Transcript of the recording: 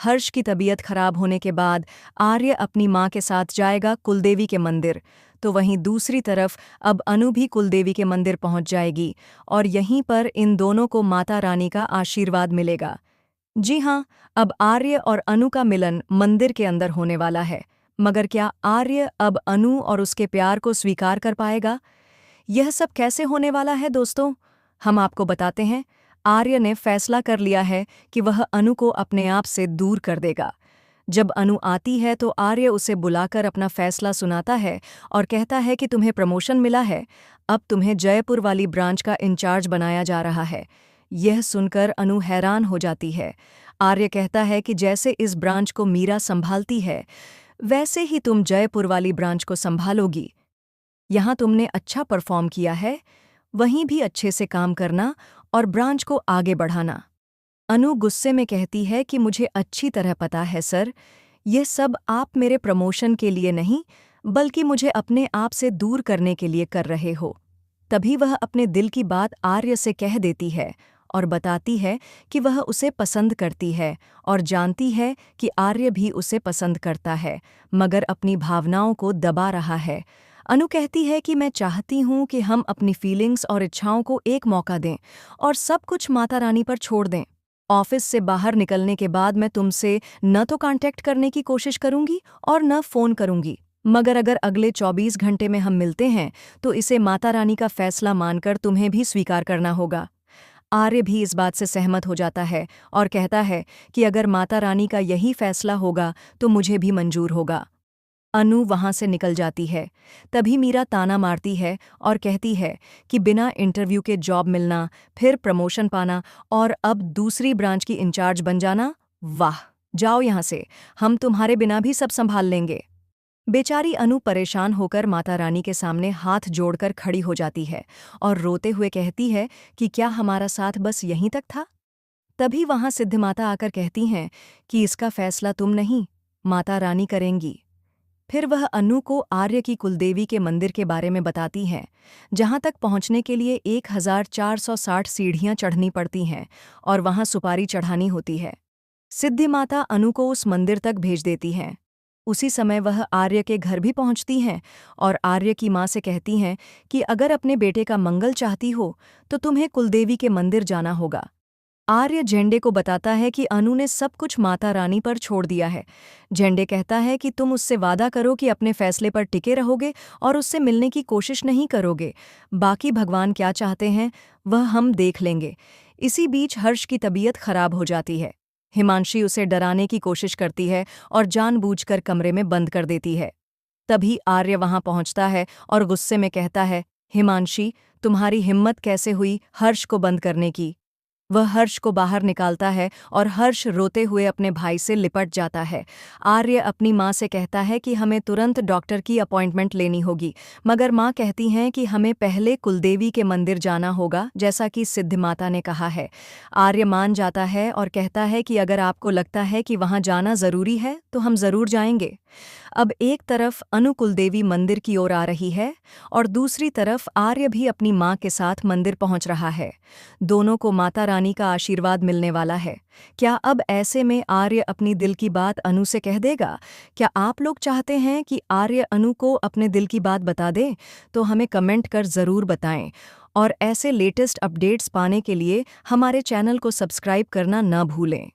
हर्ष की तबीयत खराब होने के बाद आर्य अपनी माँ के साथ जाएगा कुलदेवी के मंदिर, तो वहीं दूसरी तरफ अब अनु भी कुलदेवी के मंदिर पहुंच जाएगी और यहीं पर इन दोनों को माता रानी का आशीर्वाद मिलेगा। जी हाँ, अब आर्य और अनु का मिलन मंदिर के अंदर होने वाला है। मगर क्या आर्य अब अनु और उसके प्यार को स्वीकार कर पाएगा? यह सब कैसे होने वाला है दोस्तों? हम आपको बताते हैं। आर्य ने फैसला कर लिया है कि वह अनु को अपने आप से दूर कर देगा। जब अनु आती है तो आर्य उसे बुलाकर अपना फैसला सुनाता है और कहता है कि तुम्हें प्रमोशन मिला है, अब तुम्हें जयपुर वाली ब्रांच का इंचार्ज बनाया जा रहा है। यह सुनकर अनु हैरान हो जाती है। आर्य कहता है कि जैसे इस ब्रांच को मीरा संभालती है, वैसे ही तुम जयपुर वाली ब्रांच को संभालोगी। यहाँ तुमने अच्छा परफॉर्म किया है, वहीं भी अच्छे से काम करना और ब्रांच को आगे बढ़ाना। अनु गुस्से में कहती है कि मुझे अच्छी तरह पता है सर, ये सब आप मेरे प्रमोशन के लिए नहीं, बल्कि मुझे अपने आप से दूर करने के लिए कर रहे हो। तभी वह अपने दिल की बात आर्य से कह देती है और बताती है कि वह उसे पसंद करती है और जानती है कि आर्य भी उसे पसंद करता है, मगर अपनी भावनाओं को दबा रहा है। अनु कहती है कि मैं चाहती हूँ कि हम अपनी फीलिंग्स और इच्छाओं को एक मौका दें और सब कुछ माता रानी पर छोड़ दें। ऑफिस से बाहर निकलने के बाद मैं तुमसे न तो कांटेक्ट करने की कोशिश करूंगी और न फ़ोन करूंगी, मगर अगर अगले 24 घंटे में हम मिलते हैं तो इसे माता रानी का फैसला मानकर तुम्हें भी स्वीकार करना होगा। आर्य भी इस बात से सहमत हो जाता है और कहता है कि अगर माता रानी का यही फैसला होगा तो मुझे भी मंजूर होगा। अनु वहां से निकल जाती है। तभी मीरा ताना मारती है और कहती है कि बिना इंटरव्यू के जॉब मिलना, फिर प्रमोशन पाना और अब दूसरी ब्रांच की इंचार्ज बन जाना, वाह, जाओ यहाँ से, हम तुम्हारे बिना भी सब संभाल लेंगे। बेचारी अनु परेशान होकर माता रानी के सामने हाथ जोड़कर खड़ी हो जाती है और रोते हुए कहती है कि क्या हमारा साथ बस यहीं तक था? तभी वहां सिद्धमाता आकर कहती हैं कि इसका फैसला तुम नहीं, माता रानी करेंगी। फिर वह अनु को आर्य की कुलदेवी के मंदिर के बारे में बताती हैं, जहां तक पहुंचने के लिए 1460 सीढ़ियां चढ़नी पड़ती हैं और वहां सुपारी चढ़ानी होती है। सिद्धिमाता अनु को उस मंदिर तक भेज देती हैं। उसी समय वह आर्य के घर भी पहुंचती हैं और आर्य की मां से कहती हैं कि अगर अपने बेटे का मंगल चाहती हो तो तुम्हें कुलदेवी के मंदिर जाना होगा। आर्य झंडे को बताता है कि अनु ने सब कुछ माता रानी पर छोड़ दिया है। झंडे कहता है कि तुम उससे वादा करो कि अपने फैसले पर टिके रहोगे और उससे मिलने की कोशिश नहीं करोगे। बाकी भगवान क्या चाहते हैं वह हम देख लेंगे। इसी बीच हर्ष की तबीयत खराब हो जाती है। हिमांशी उसे डराने की कोशिश करती है और जानबूझकर कमरे में बंद कर देती है। तभी आर्य वहां पहुंचता है और गुस्से में कहता है, हिमांशी, तुम्हारी हिम्मत कैसे हुई हर्ष को बंद करने की? वह हर्ष को बाहर निकालता है और हर्ष रोते हुए अपने भाई से लिपट जाता है। आर्य अपनी माँ से कहता है कि हमें तुरंत डॉक्टर की अपॉइंटमेंट लेनी होगी, मगर माँ कहती हैं कि हमें पहले कुलदेवी के मंदिर जाना होगा, जैसा कि सिद्धिमाता ने कहा है। आर्य मान जाता है और कहता है कि अगर आपको लगता है कि वहाँ जाना ज़रूरी है तो हम ज़रूर जाएंगे। अब एक तरफ अनु कुलदेवी मंदिर की ओर आ रही है और दूसरी तरफ आर्य भी अपनी माँ के साथ मंदिर पहुंच रहा है। दोनों को माता रानी का आशीर्वाद मिलने वाला है। क्या अब ऐसे में आर्य अपनी दिल की बात अनु से कह देगा? क्या आप लोग चाहते हैं कि आर्य अनु को अपने दिल की बात बता दे? तो हमें कमेंट कर ज़रूर बताएं और ऐसे लेटेस्ट अपडेट्स पाने के लिए हमारे चैनल को सब्सक्राइब करना न भूलें।